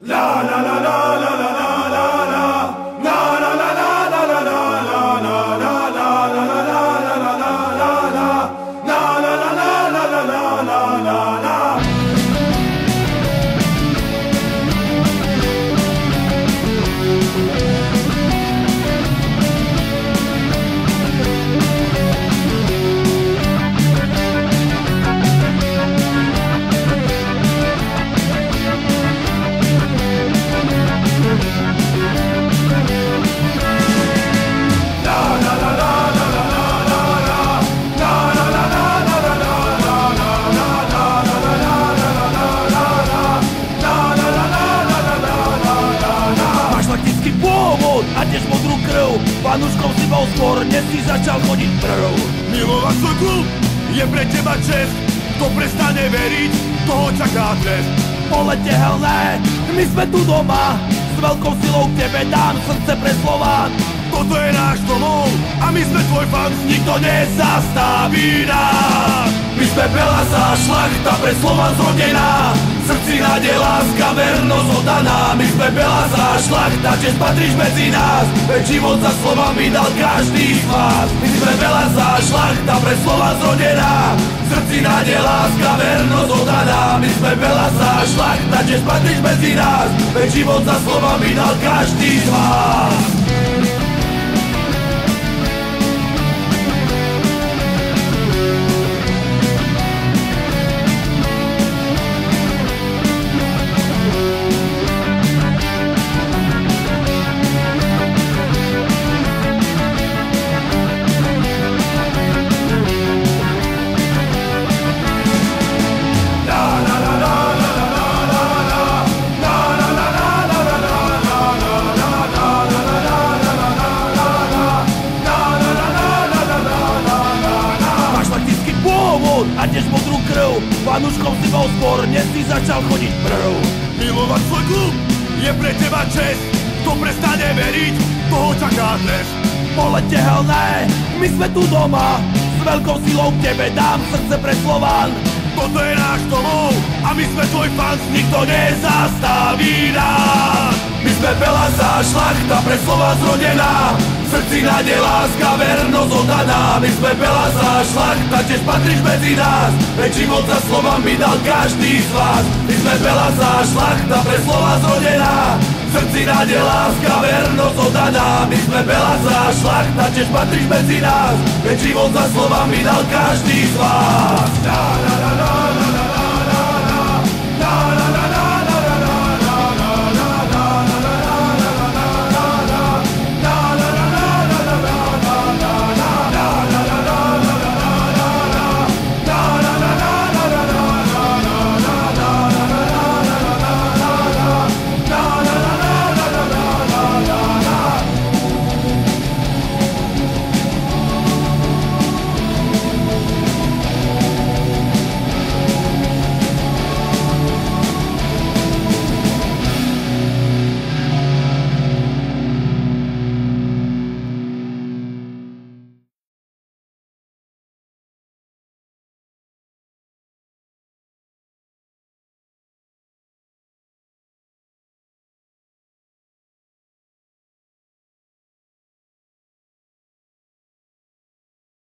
La la la la la la la la la la la la la la la la la la la a tiež modrú krv, fanúškom si bol skôr, dnes si začal chodiť prv. Milovať svoj klub je pre teba čest, kto prestane veriť, toho čaká trest. Polete helné, my sme tu doma, s veľkou silou k tebe dám srdce pre Slován. Toto je náš domov a my sme tvoj fan, Nikto nezastaví nás. my sme Belasa, šlachta pre Slovan zrodená, v srdci nádej, láska, vernosť oddaná. My sme Belasa, šlachta, čest patríš medzi nás, veď život za slovami dal každý z vás. My sme Belasa, šlachta pre Slovan zrodená, v srdci nádej, láska, vernosť oddaná. My sme Belasa, šlachta, čest patríš medzi nás, veď život za slovami dal každý z vás. A tiež modrú krv, fanúškom si bol skôr, dnes si začal chodiť prv. Milovať svoj klub je pre teba čest, kto prestane veriť, toho čaká trest. Polete helné, my sme tu doma, s veľkou silou k tebe dám srdce pre Slován. Toto je náš domov a my sme tvoj fans, Nikto nezastaví nás. my sme Belasa, šlachta pre Slovan zrodená, v srdci nádej, láska, vernosť oddaná. My sme Belasa, šlachta, tiež patríš medzi nás, veď život za slovami dal každý z vás. My sme Belasa, šlachta pre Slovan zrodená, v srdci nádej, láska, vernosť oddaná. My sme Belasa, šlachta, tiež patríš medzi nás, veď život za slovami dal každý z vás.